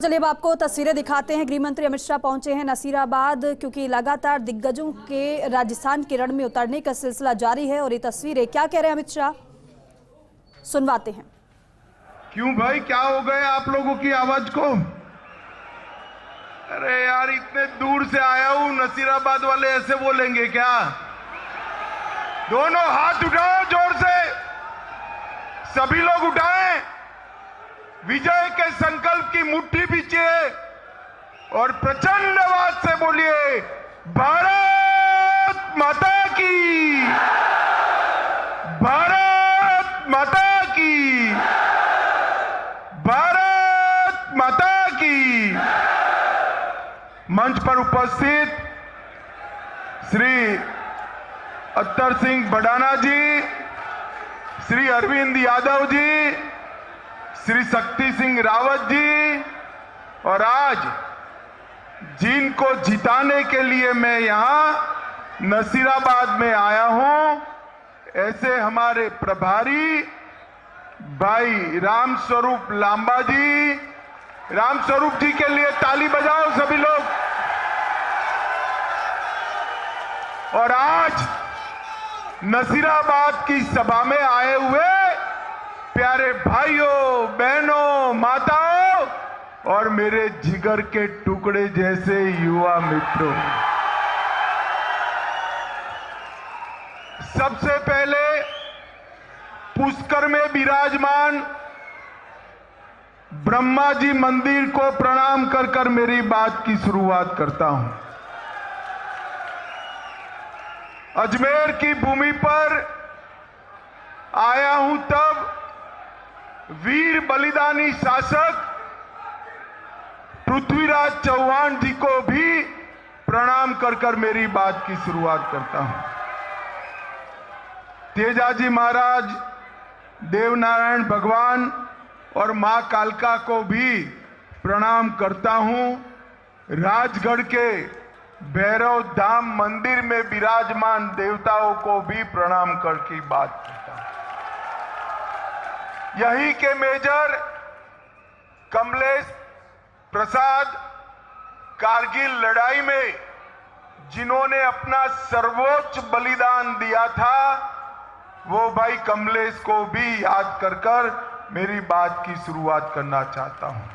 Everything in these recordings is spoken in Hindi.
चलिए अब आपको तस्वीरें दिखाते हैं। गृह मंत्री अमित शाह पहुंचे हैं नसीराबाद, क्योंकि लगातार दिग्गजों के राजस्थान के रण में उतरने का सिलसिला जारी है। और ये तस्वीरें क्या कह रहे हैं अमित शाह, सुनवाते हैं। क्यों भाई, क्या हो गए आप लोगों की आवाज को? अरे यार, इतने दूर से आया हूं, नसीराबाद वाले ऐसे बोलेंगे क्या? दोनों हाथ उठाओ जोर से, सभी लोग उठाएं, विजय के संकल्प की मुट्ठी पीछे और प्रचंड आवाज से बोलिए, भारत माता की, भारत माता की, भारत माता की। मंच पर उपस्थित श्री अत्तर सिंह भडाना जी, श्री अरविंद यादव जी, श्री शक्ति सिंह रावत जी, और आज जिनको जिताने के लिए मैं यहां नसीराबाद में आया हूं, ऐसे हमारे प्रभारी भाई रामस्वरूप लांबा जी, रामस्वरूप जी के लिए ताली बजाओ सभी लोग। और आज नसीराबाद की सभा में आए हुए प्यारे भाइयों, बहनों, माताओं और मेरे जिगर के टुकड़े जैसे युवा मित्रों, सबसे पहले पुष्कर में विराजमान ब्रह्मा जी मंदिर को प्रणाम कर कर मेरी बात की शुरुआत करता हूं। अजमेर की भूमि पर आया हूं तब वीर बलिदानी शासक पृथ्वीराज चौहान जी को भी प्रणाम कर कर मेरी बात की शुरुआत करता हूं। तेजाजी महाराज, देवनारायण भगवान और मां कालका को भी प्रणाम करता हूं। राजगढ़ के भैरव धाम मंदिर में विराजमान देवताओं को भी प्रणाम करके बात करता हूं। यहीं के मेजर कमलेश प्रसाद, कारगिल लड़ाई में जिन्होंने अपना सर्वोच्च बलिदान दिया था, वो भाई कमलेश को भी याद कर कर मेरी बात की शुरुआत करना चाहता हूं।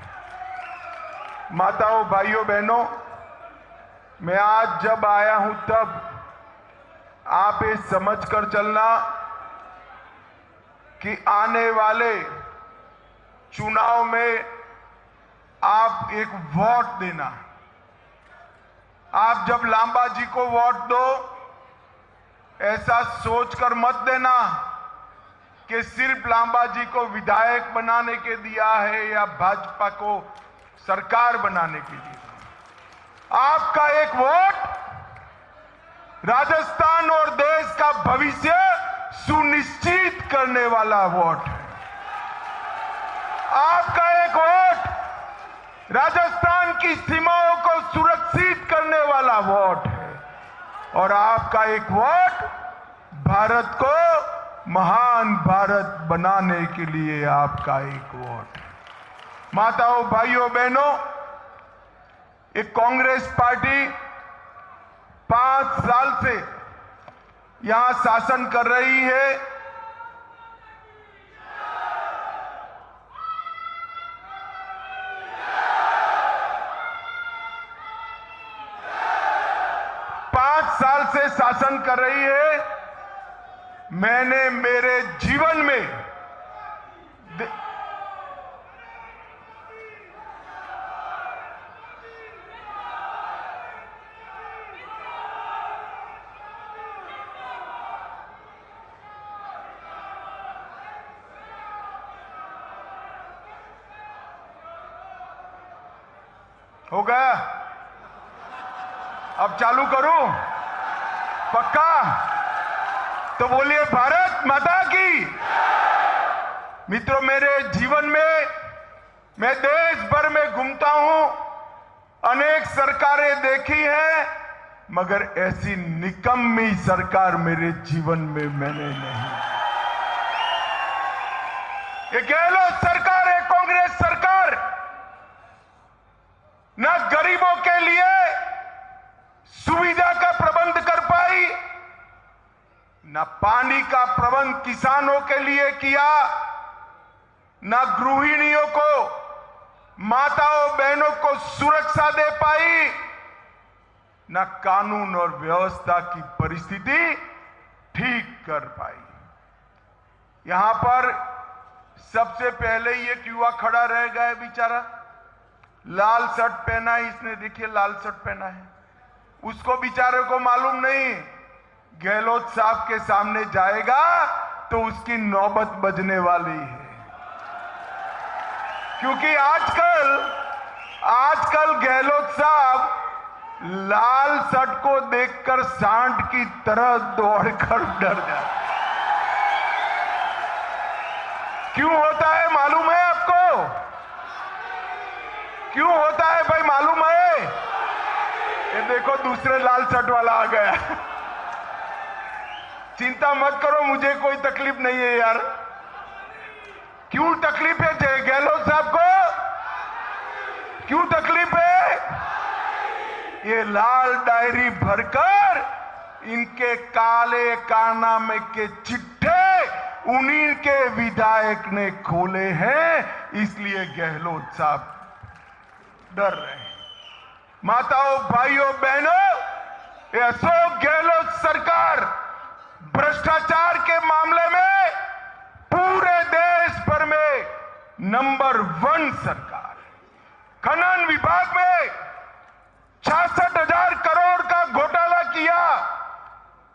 माताओं, भाइयों, बहनों, मैं आज जब आया हूं तब आप ये समझ कर चलना कि आने वाले चुनाव में आप एक वोट देना। आप जब लांबा जी को वोट दो, ऐसा सोचकर मत देना कि सिर्फ लांबा जी को विधायक बनाने के दिया है या भाजपा को सरकार बनाने के लिए। आपका एक वोट राजस्थान और देश का भविष्य सुनिश्चित करने वाला वोट है। आपका एक वोट राजस्थान की सीमाओं को सुरक्षित करने वाला वोट है। और आपका एक वोट भारत को महान भारत बनाने के लिए आपका एक वोट है। माताओं, भाइयों, बहनों, एक कांग्रेस पार्टी 5 साल से यहां शासन कर रही है। साल से शासन कर रही है। मैंने मेरे जीवन में हो गया, अब चालू करूं? पक्का? तो बोलिए, भारत माता की। मित्रों, मेरे जीवन में मैं देश भर में घूमता हूं, अनेक सरकारें देखी हैं, मगर ऐसी निकम्मी सरकार मेरे जीवन में मैंने नहीं। ये गहलोत सरकार है, कांग्रेस सरकार, के लिए सुविधा का प्रबंध कर पाई, न पानी का प्रबंध किसानों के लिए किया, न गृहिणियों को, माताओं बहनों को सुरक्षा दे पाई, न कानून और व्यवस्था की परिस्थिति ठीक कर पाई। यहां पर सबसे पहले ये युवा खड़ा रह गया बेचारा, लाल शर्ट पहना है इसने, देखिए लाल शर्ट पहना है, उसको बेचारे को मालूम नहीं गहलोत साहब के सामने जाएगा तो उसकी नौबत बजने वाली है। क्योंकि आजकल गहलोत साहब लाल शर्ट को देखकर सांड की तरह दौड़कर डर जाते। क्यों होता है मालूम है आपको? क्यों होता है भाई मालूम है? ये देखो दूसरे लाल शर्ट वाला आ गया। चिंता मत करो, मुझे कोई तकलीफ नहीं है यार। क्यों तकलीफ है गहलोत साहब को? क्यों तकलीफ है? ये लाल डायरी भरकर इनके काले कारनामे के चिट्ठे उन्हीं के विधायक ने खोले हैं, इसलिए गहलोत साहब डर रहे हैं। माताओं भाइयों बहनों, ये अशोक गहलोत सरकार भ्रष्टाचार के मामले में पूरे देश भर में नंबर 1 सरकार है। खनन विभाग में 66,000 करोड़ का घोटाला किया,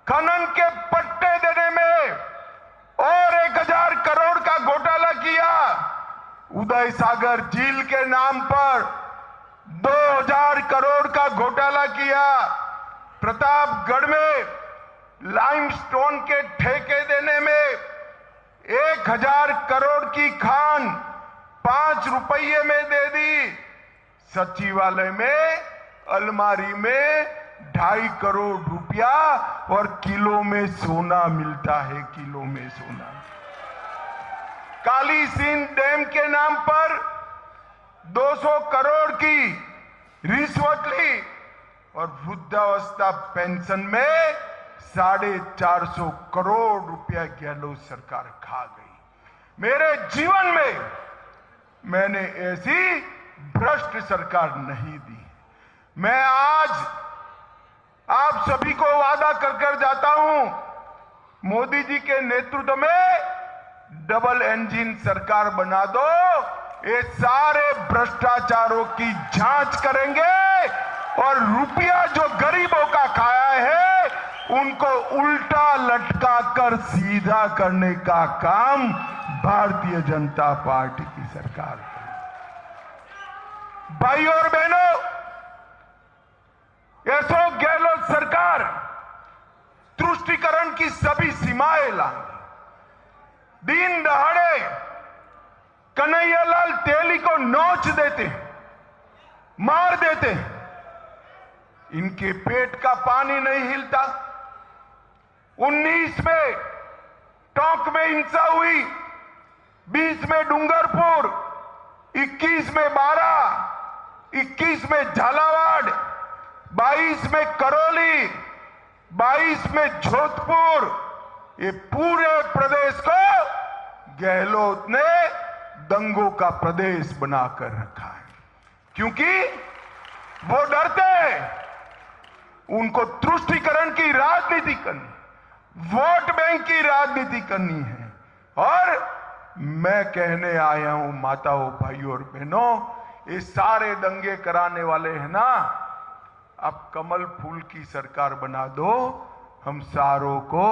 खनन के पट्टे देने में और 1,000 करोड़ का घोटाला किया, उदय सागर झील के नाम पर 2,000 करोड़ का घोटाला किया, प्रतापगढ़ में लाइमस्टोन के ठेके देने में 1,000 करोड़ की खान 5 रुपये में दे दी, सचिवालय में अलमारी में 2.5 करोड़ रुपया और किलो में सोना मिलता है, किलो में सोना। काली सिंध डैम के नाम पर 200 करोड़ की रिश्वत ली और वृद्धावस्था पेंशन में 450 करोड़ रुपया गहलोत सरकार खा गई। मेरे जीवन में मैंने ऐसी भ्रष्ट सरकार नहीं दी। मैं आज आप सभी को वादा कर जाता हूं, मोदी जी के नेतृत्व में डबल इंजन सरकार बना दो, ये सारे भ्रष्टाचारों की जांच करेंगे और रुपया जो गरीबों का खाया है उनको उल्टा लटका कर सीधा करने का काम भारतीय जनता पार्टी की सरकार करेगी। भाइयों और बहनों, अशोक गहलोत सरकार तुष्टीकरण की सभी सीमाएं लाएंगे। दिन दहाड़े कन्हैयालाल तेली को नोच देते, मार देते, इनके पेट का पानी नहीं हिलता। 19 में टोंक में हिंसा हुई, 20 में डूंगरपुर, 21 में बारा, 21 में झालावाड़, 22 में करौली, 22 में जोधपुर, ये पूरे प्रदेश को गहलोत ने दंगों का प्रदेश बनाकर रखा है। क्योंकि वो डरते हैं, उनको तुष्टीकरण की राजनीति करनी, वोट बैंक की राजनीति करनी है। और मैं कहने आया हूं माताओं भाइयों और बहनों, ये सारे दंगे कराने वाले हैं ना, अब कमल फूल की सरकार बना दो, हम सारों को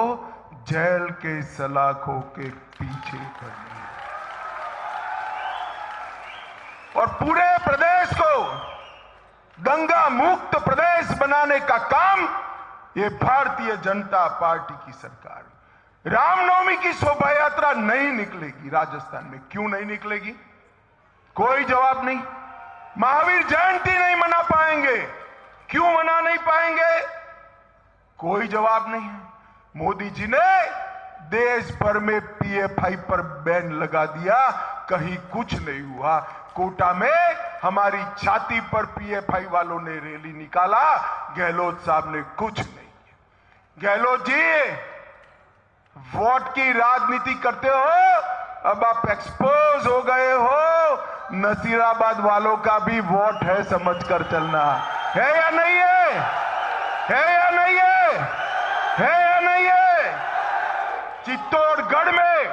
जेल के सलाखों के पीछे करने और पूरे प्रदेश को दंगा मुक्त प्रदेश बनाने का काम ये भारतीय जनता पार्टी की सरकार। रामनवमी की शोभा यात्रा नहीं निकलेगी राजस्थान में। क्यों नहीं निकलेगी? कोई जवाब नहीं। महावीर जयंती नहीं मना पाएंगे। क्यों मना नहीं पाएंगे? कोई जवाब नहीं है। मोदी जी ने देश भर में पीएफआई पर बैन लगा दिया, कहीं कुछ नहीं हुआ। कोटा में हमारी छाती पर पीएफआई वालों ने रैली निकाला, गहलोत साहब ने कुछ नहीं किया। गहलोत जी, वोट की राजनीति करते हो, अब आप एक्सपोज हो गए हो। नसीराबाद वालों का भी वोट है, समझकर चलना है या नहीं है? है या नहीं है? है या नहीं है? चित्तौड़गढ़ में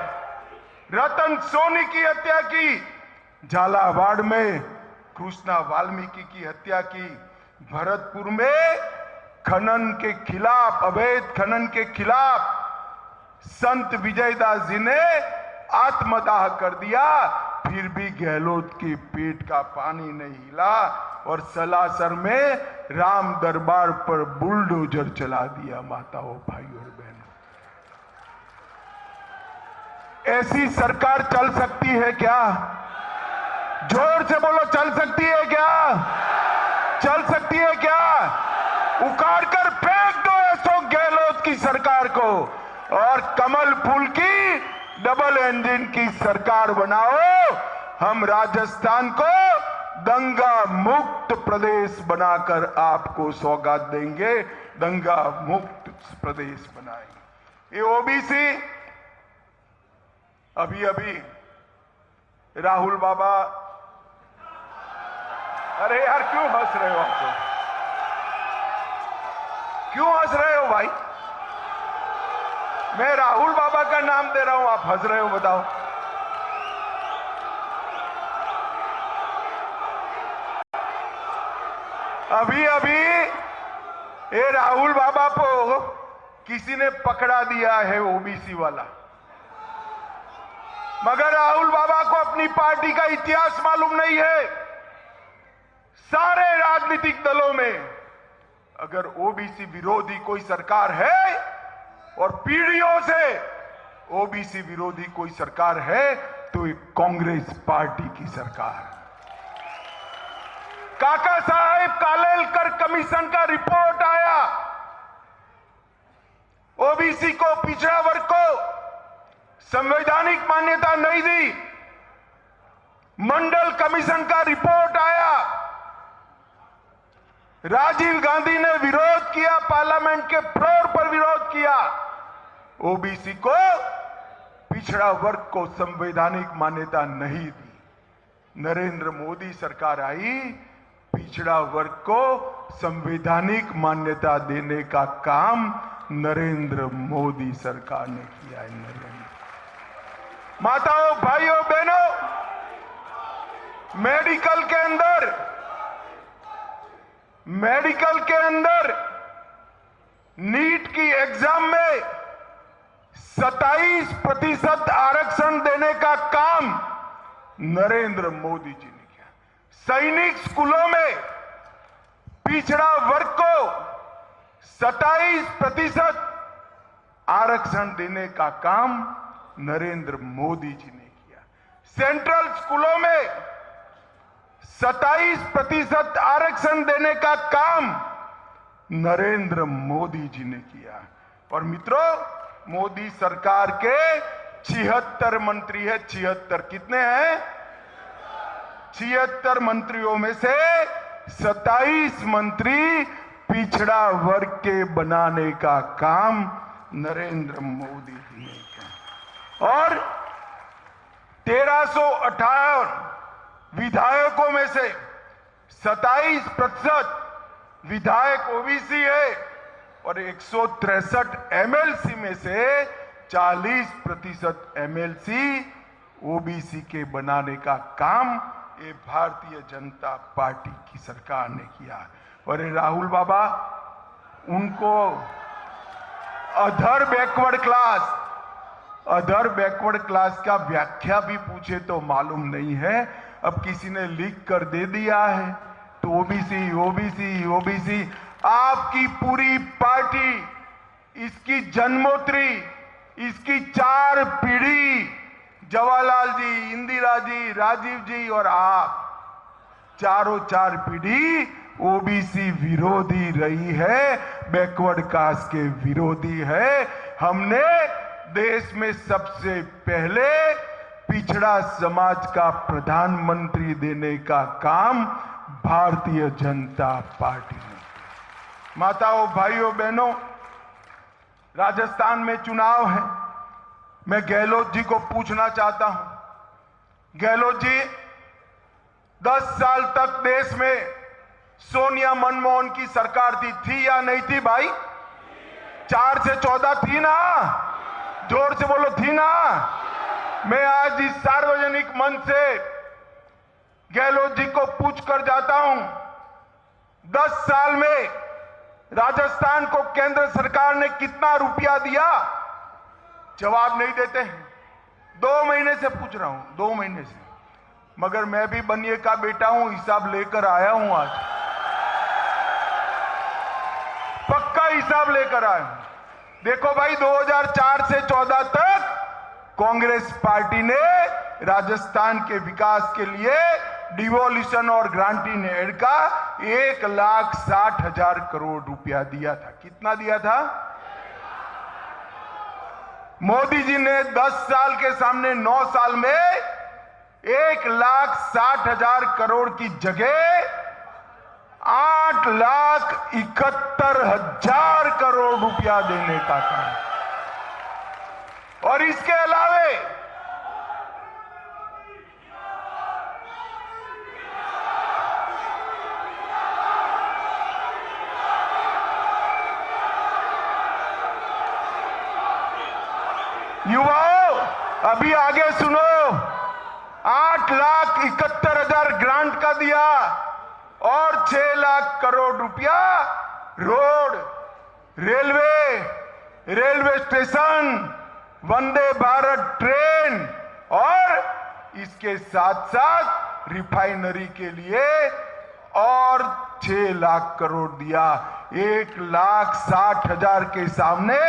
रतन सोनी की हत्या की, झालावाड़ में कृष्णा वाल्मीकि की हत्या की, भरतपुर में खनन के खिलाफ, अवैध खनन के खिलाफ संत विजयदास जी ने आत्मदाह कर दिया, फिर भी गहलोत के पेट का पानी नहीं हिला और सलासर में राम दरबार पर बुलडोजर चला दिया। माताओं, भाइयों और बहनों, ऐसी सरकार चल सकती है क्या? जोर से बोलो, चल सकती है क्या? चल सकती है क्या? उखाड़ कर फेंक दो अशोक गहलोत की सरकार को और कमल फूल की डबल इंजन की सरकार बनाओ। हम राजस्थान को दंगा मुक्त प्रदेश बनाकर आपको सौगात देंगे, दंगा मुक्त प्रदेश बनाएंगे। ये ओबीसी, अभी अभी राहुल बाबा, अरे यार क्यों हंस रहे हो? आपको क्यों हंस रहे हो भाई? मैं राहुल बाबा का नाम दे रहा हूं, आप हंस रहे हो, बताओ। अभी अभी ये राहुल बाबा को किसी ने पकड़ा दिया है, ओबीसी वाला, मगर राहुल बाबा को अपनी पार्टी का इतिहास मालूम नहीं है। सारे राजनीतिक दलों में अगर ओबीसी विरोधी कोई सरकार है और पीढ़ियों से ओबीसी विरोधी कोई सरकार है तो ये कांग्रेस पार्टी की सरकार है। काका साहेब कालेलकर कमीशन का रिपोर्ट आया, ओबीसी को, पिछड़ा वर्ग को संवैधानिक मान्यता नहीं दी। मंडल कमीशन का रिपोर्ट आया, राजीव गांधी ने विरोध किया, पार्लियामेंट के फ्लोर पर विरोध किया। ओबीसी को, पिछड़ा वर्ग को संवैधानिक मान्यता नहीं दी। नरेंद्र मोदी सरकार आई, पिछड़ा वर्ग को संवैधानिक मान्यता देने का काम नरेंद्र मोदी सरकार ने किया है। माताओं, भाइयों, बहनों, मेडिकल के अंदर नीट की एग्जाम में 27% आरक्षण देने का काम नरेंद्र मोदी जी ने किया। सैनिक स्कूलों में पिछड़ा वर्ग को 27% आरक्षण देने का काम नरेंद्र मोदी जी ने किया। सेंट्रल स्कूलों में 27% आरक्षण देने का काम नरेंद्र मोदी जी ने किया। और मित्रों, मोदी सरकार के 76 मंत्री है। 76 कितने हैं? 76 मंत्रियों में से 27 मंत्री पिछड़ा वर्ग के बनाने का काम नरेंद्र मोदी जी ने किया। और 1358 विधायकों में से 27% विधायक ओबीसी है और 163 एमएलसी में से 40% एमएलसी ओबीसी के बनाने का काम ये भारतीय जनता पार्टी की सरकार ने किया। और ये राहुल बाबा, उनको अदर बैकवर्ड क्लास का व्याख्या भी पूछे तो मालूम नहीं है। अब किसी ने लिख कर दे दिया है तो ओबीसी ओबीसी ओबीसी। आपकी पूरी पार्टी, इसकी जन्मोत्री, इसकी 4 पीढ़ी, जवाहरलाल जी, इंदिरा जी, राजीव जी और आप, चारों 4 पीढ़ी ओबीसी विरोधी रही है, बैकवर्ड कास्ट के विरोधी है। हमने देश में सबसे पहले पिछड़ा समाज का प्रधानमंत्री देने का काम भारतीय जनता पार्टी ने। माताओं, भाइयों, बहनों, राजस्थान में चुनाव है। मैं गहलोत जी को पूछना चाहता हूं, गहलोत जी, 10 साल तक देश में सोनिया मनमोहन की सरकार थी या नहीं थी भाई? 4 से 14 थी ना? जोर से बोलो, थी ना? मैं आज इस सार्वजनिक मंच से गहलोत जी को पूछ कर जाता हूं, 10 साल में राजस्थान को केंद्र सरकार ने कितना रुपया दिया? जवाब नहीं देते हैं। 2 महीने से पूछ रहा हूं, 2 महीने से, मगर मैं भी बनिए का बेटा हूं, हिसाब लेकर आया हूं। आज पक्का हिसाब लेकर आया हूं। देखो भाई, 2004 से 14 तक कांग्रेस पार्टी ने राजस्थान के विकास के लिए डिवोल्यूशन और ग्रांटिंग एड का 1,60,000 करोड़ रुपया दिया था। कितना दिया था? मोदी जी ने 10 साल के सामने 9 साल में 1,60,000 करोड़ की जगह 8,71,000 करोड़ रुपया देने का काम। और इसके अलावे युवाओं, अभी आगे सुनो, 8,71,000 ग्रांट का दिया और 6 लाख करोड़ रुपया road, railway station, Vande Bharat train और इसके साथ साथ रिफाइनरी के लिए और 6 लाख करोड़ दिया। 1,60,000 के सामने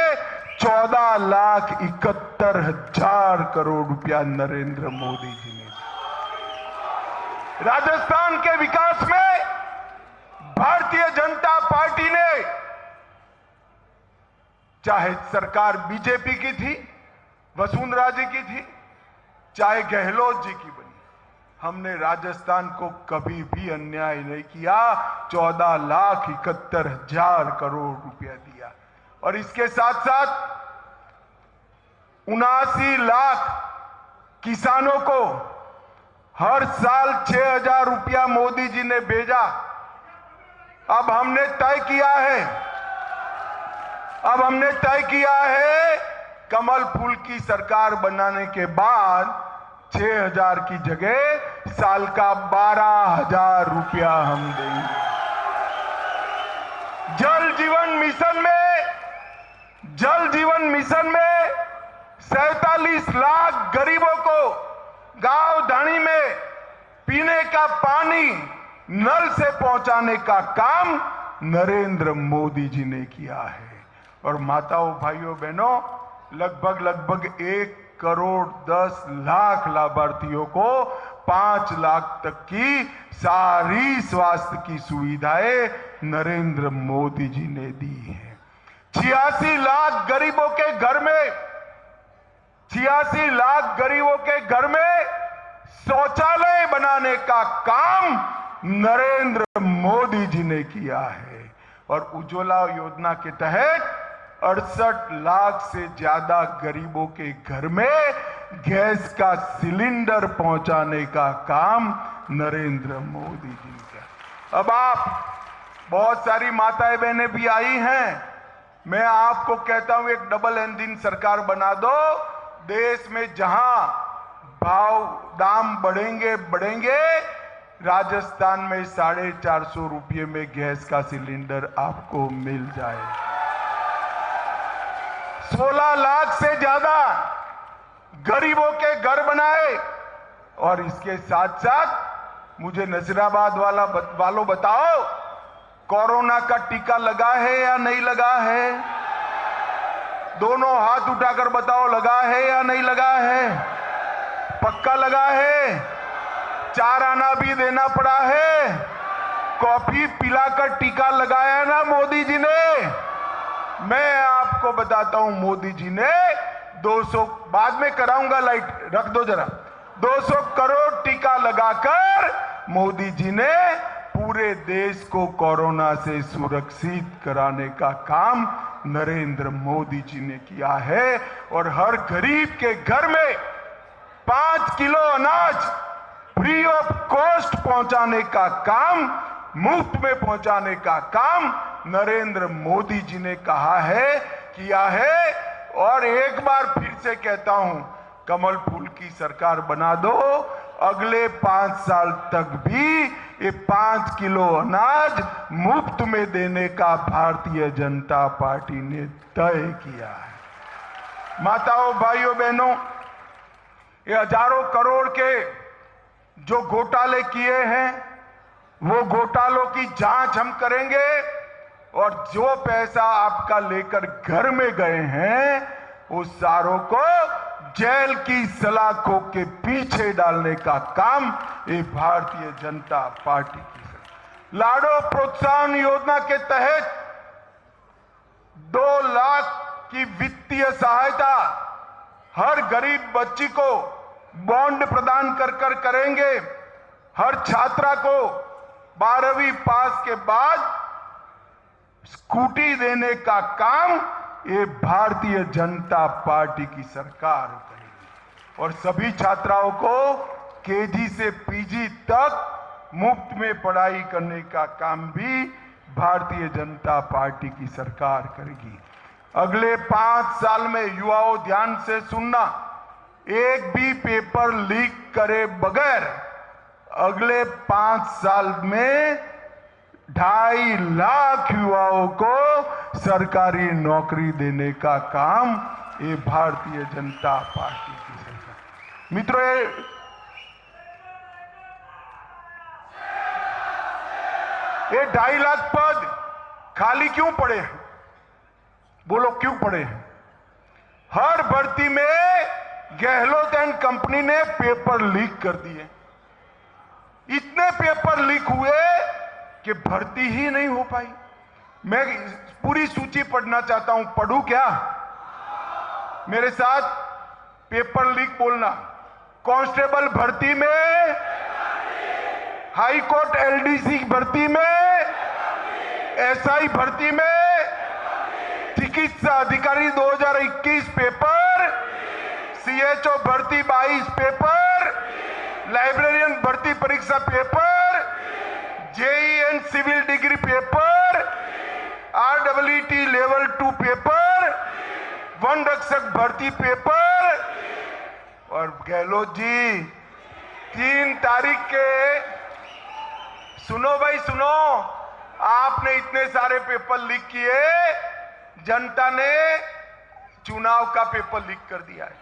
14,71,000 करोड़ रुपया नरेंद्र मोदी जी ने। राजस्थान के विकास में भारतीय जनता पार्टी ने, चाहे सरकार बीजेपी की थी, वसुंधरा जी की थी, चाहे गहलोत जी की बनी, हमने राजस्थान को कभी भी अन्याय नहीं किया। 14,71,000 करोड़ रुपया दिया। और इसके साथ साथ 79 लाख किसानों को हर साल 6,000 रुपया मोदी जी ने भेजा। अब हमने तय किया है कमल फूल की सरकार बनाने के बाद 6,000 की जगह साल का 12,000 रुपया हम देंगे। जल जीवन मिशन में 47 लाख गरीबों को गांव धाणी में पीने का पानी नल से पहुंचाने का काम नरेंद्र मोदी जी ने किया है। और माताओं, भाइयों, बहनों, लगभग 1,10,00,000 लाभार्थियों को 5 लाख तक की सारी स्वास्थ्य की सुविधाएं नरेंद्र मोदी जी ने दी है। 86 लाख गरीबों के घर में शौचालय बनाने का काम नरेंद्र मोदी जी ने किया है। और उज्ज्वला योजना के तहत 68 लाख से ज्यादा गरीबों के घर में गैस का सिलेंडर पहुंचाने का काम नरेंद्र मोदी जी ने किया। अब आप, बहुत सारी माताएं बहनें भी आई हैं, मैं आपको कहता हूं, एक डबल इंजन सरकार बना दो। देश में जहां दाम बढ़ेंगे, राजस्थान में 450 रुपये में गैस का सिलेंडर आपको मिल जाए। 16 लाख से ज्यादा गरीबों के घर बनाए। और इसके साथ साथ मुझे नसीराबाद वालों बताओ, कोरोना का टीका लगा है या नहीं लगा है? दोनों हाथ उठाकर बताओ, लगा है या नहीं लगा है? पक्का लगा है? 4 आना भी देना पड़ा है? कॉफी पिलाकर टीका लगाया ना मोदी जी ने? मैं आपको बताता हूं, मोदी जी ने 200, बाद में कराऊंगा, लाइट रख दो जरा, 200 करोड़ टीका लगाकर मोदी जी ने पूरे देश को कोरोना से सुरक्षित कराने का काम नरेंद्र मोदी जी ने किया है। और हर गरीब के घर में 5 किलो अनाज फ्री ऑफ कॉस्ट पहुंचाने का काम, मुफ्त में पहुंचाने का काम नरेंद्र मोदी जी ने किया है। और एक बार फिर से कहता हूं, कमल फूल की सरकार बना दो, अगले 5 साल तक भी ये 5 किलो अनाज मुफ्त में देने का भारतीय जनता पार्टी ने तय किया है। माताओं, भाइयों, बहनों, ये हजारों करोड़ के जो घोटाले किए हैं, वो घोटालों की जांच हम करेंगे और जो पैसा आपका लेकर घर में गए हैं उस सारों को जेल की सलाखों के पीछे डालने का काम ये भारतीय जनता पार्टी की है। लाडो प्रोत्साहन योजना के तहत 2 लाख की वित्तीय सहायता हर गरीब बच्ची को बॉन्ड प्रदान कर करेंगे। हर छात्रा को 12वीं पास के बाद स्कूटी देने का काम ये भारतीय जनता पार्टी की सरकार करेगी। और सभी छात्राओं को केजी से पीजी तक मुफ्त में पढ़ाई करने का काम भी भारतीय जनता पार्टी की सरकार करेगी। अगले 5 साल में युवाओं, ध्यान से सुनना, एक भी पेपर लीक करे बगैर अगले 5 साल में 2.5 लाख युवाओं को सरकारी नौकरी देने का काम ये भारतीय जनता पार्टी की सरकार। मित्रों, ये 2.5 लाख पद खाली क्यों पड़े हैं? बोलो, क्यों पड़े हैं? हर भर्ती में गहलोत एंड कंपनी ने पेपर लीक कर दिए। इतने पेपर लीक हुए कि भर्ती ही नहीं हो पाई। मैं पूरी सूची पढ़ना चाहता हूं, पढ़ूं क्या? मेरे साथ पेपर लीक बोलना। कांस्टेबल भर्ती में, हाई कोर्ट एलडीसी भर्ती में, एसआई भर्ती में, चिकित्सा अधिकारी 2021 पेपर, सीएचओ भर्ती 22 पेपर, लाइब्रेरियन भर्ती परीक्षा paper, JEN civil degree paper, RWT level 2 paper, वन रक्षक भर्ती पेपर। और गहलोत जी 3 तारीख के, सुनो भाई सुनो, आपने इतने सारे पेपर लीक किए, जनता ने चुनाव का पेपर लीक कर दिया है।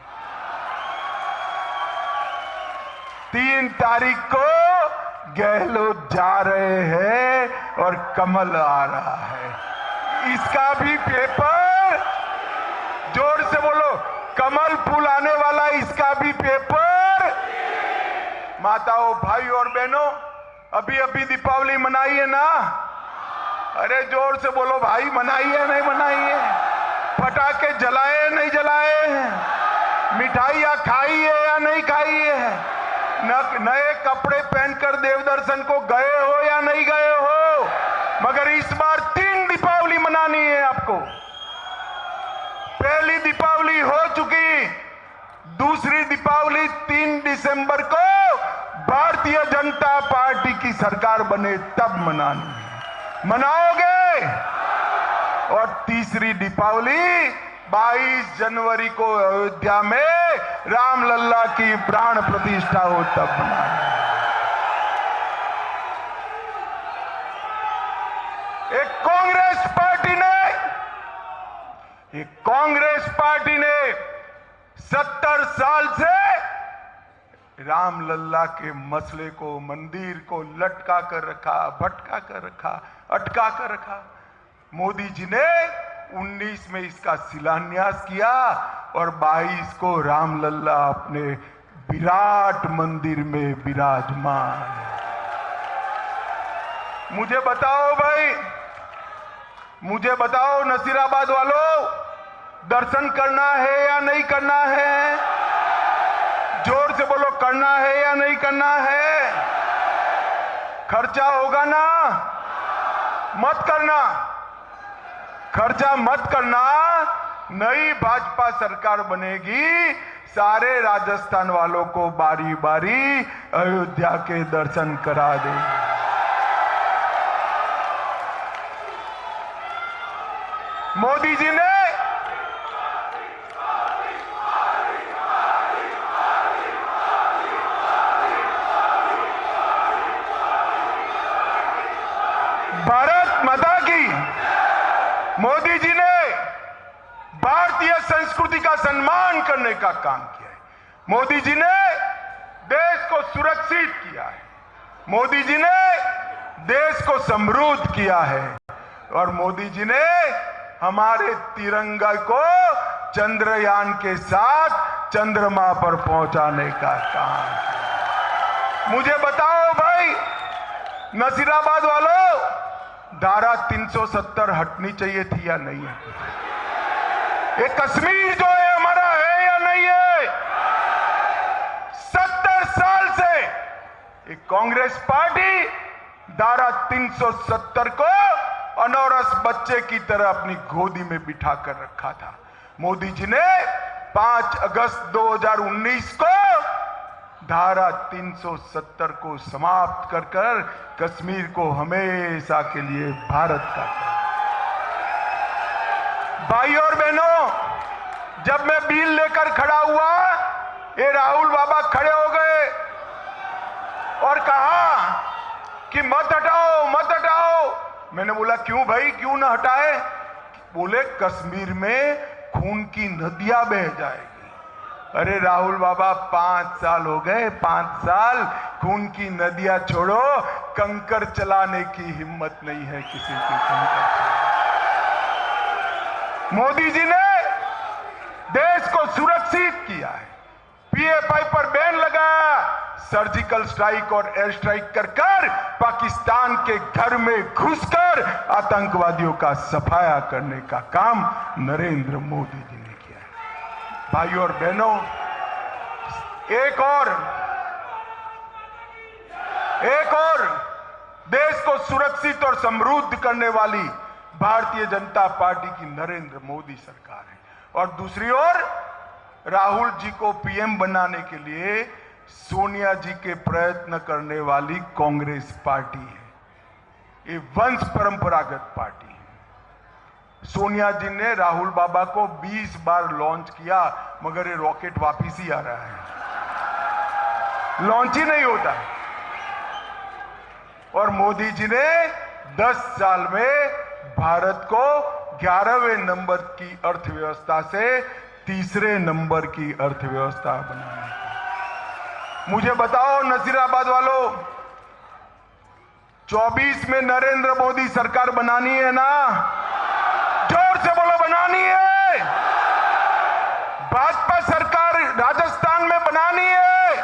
3 तारीख को गहलोत जा रहे हैं और कमल आ रहा है। इसका भी पेपर, जोर से बोलो, कमल फूल आने वाला, इसका भी पेपर। माताओं, भाई और बहनों, अभी अभी दीपावली मनाई है ना? अरे जोर से बोलो भाई, मनाई है नहीं मनाई है? पटाखे जलाए नहीं जलाए हैं? मिठाइयां खाई है या नहीं खाई है? नए कपड़े पहनकर देव दर्शन को गए हो या नहीं गए हो? मगर इस बार 3 दीपावली मनानी है आपको। पहली दीपावली हो चुकी, दूसरी दीपावली 3 दिसंबर को भारतीय जनता पार्टी की सरकार बने तब मनानी है। मनाओगे? और तीसरी दीपावली 22 जनवरी को अयोध्या में रामलल्ला की प्राण प्रतिष्ठा हो तब मनानी है। कांग्रेस पार्टी ने 70 साल से रामलल्ला के मसले को, मंदिर को लटका कर रखा, भटका कर रखा, अटका कर रखा। मोदी जी ने 19 में इसका शिलान्यास किया और 22 को रामलल्ला अपने विराट मंदिर में विराजमान है। मुझे बताओ भाई, मुझे बताओ नसीराबाद वालों, दर्शन करना है या नहीं करना है? जोर से बोलो, करना है या नहीं करना है? खर्चा होगा ना? मत करना, खर्चा मत करना। नई भाजपा सरकार बनेगी, सारे राजस्थान वालों को बारी बारी अयोध्या के दर्शन करा देगी। मोदी जी ने भारत माता की, मोदी जी ने भारतीय संस्कृति का सम्मान करने का काम किया है। मोदी जी ने देश को सुरक्षित किया है। मोदी जी ने देश को समृद्ध किया है। और मोदी जी ने हमारे तिरंगा को चंद्रयान के साथ चंद्रमा पर पहुंचाने का काम किया। मुझे बताओ भाई, नसीराबाद वालों, धारा 370 हटनी चाहिए थी या नहीं है? ये कश्मीर जो है हमारा है या नहीं है? 70 साल से एक कांग्रेस पार्टी धारा 370 को अनौरस बच्चे की तरह अपनी गोदी में बिठा कर रखा था। मोदी जी ने 5 अगस्त 2019 को धारा 370 को समाप्त कर कर कश्मीर को हमेशा के लिए भारत का कर। भाई और बहनों, जब मैं बिल लेकर खड़ा हुआ, ये राहुल बाबा खड़े हो गए और कहा कि मत हटाओ, मत हटाओ। मैंने बोला क्यों भाई, क्यों ना हटाए? बोले कश्मीर में खून की नदियां बह जाएगी। अरे राहुल बाबा, 5 साल हो गए, 5 साल खून की नदियां छोड़ो, कंकर चलाने की हिम्मत नहीं है किसी की। कंकर चलाने। मोदी जी ने देश को सुरक्षित किया है। पीएफआई पर बैन लगाया, सर्जिकल स्ट्राइक और एयर स्ट्राइक कर कर पाकिस्तान के घर में घुसकर आतंकवादियों का सफाया करने का काम नरेंद्र मोदी जी ने किया है। भाइयों और बहनों, एक और देश को सुरक्षित और समृद्ध करने वाली भारतीय जनता पार्टी की नरेंद्र मोदी सरकार है। और दूसरी ओर राहुल जी को पीएम बनाने के लिए सोनिया जी के प्रयत्न करने वाली कांग्रेस पार्टी है। ये वंश परंपरागत पार्टी है। सोनिया जी ने राहुल बाबा को 20 बार लॉन्च किया, मगर ये रॉकेट वापिस ही आ रहा है, लॉन्च ही नहीं होता। और मोदी जी ने 10 साल में भारत को 11वें नंबर की अर्थव्यवस्था से तीसरे नंबर की अर्थव्यवस्था बनाने की। मुझे बताओ नसीराबाद वालों, 24 में नरेंद्र मोदी सरकार बनानी है ना? जोर से बोलो, बनानी है। भाजपा सरकार राजस्थान में बनानी है।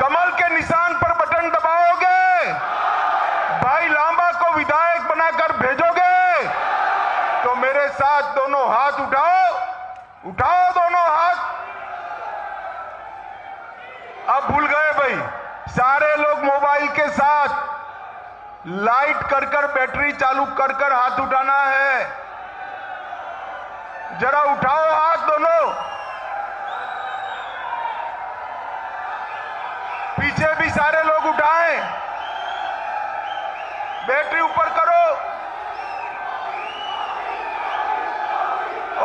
कमल के निशान पर बटन दबाओगे, भाई लांबा को विधायक बनाकर भेजोगे, तो मेरे साथ दोनों हाथ उठाओ, उठाओ दोनों हाथ। अब भूल गए भाई, सारे लोग मोबाइल के साथ लाइट कर कर बैटरी चालू कर कर हाथ उठाना है। जरा उठाओ हाथ दोनों। पीछे भी सारे लोग उठाएं, बैटरी ऊपर करो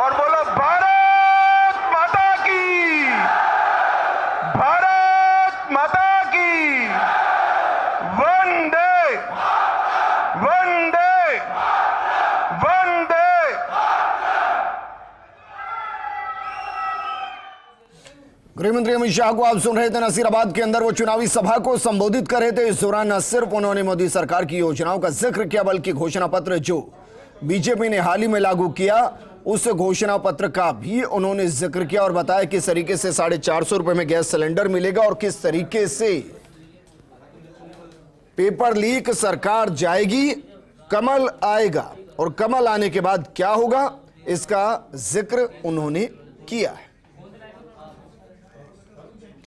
और बोलो भारत माता की, भारत माता की, वंदे वंदे वंदे। गृहमंत्री अमित शाह को आप सुन रहे थे। नसीराबाद के अंदर वो चुनावी सभा को संबोधित कर रहे थे। इस दौरान न सिर्फ उन्होंने मोदी सरकार की योजनाओं का जिक्र किया, बल्कि घोषणा पत्र जो बीजेपी ने हाल ही में लागू किया, उस घोषणा पत्र का भी उन्होंने जिक्र किया और बताया किस तरीके से 450 रुपए में गैस सिलेंडर मिलेगा और किस तरीके से पेपर लीक सरकार जाएगी, कमल आएगा और कमल आने के बाद क्या होगा, इसका जिक्र उन्होंने किया है।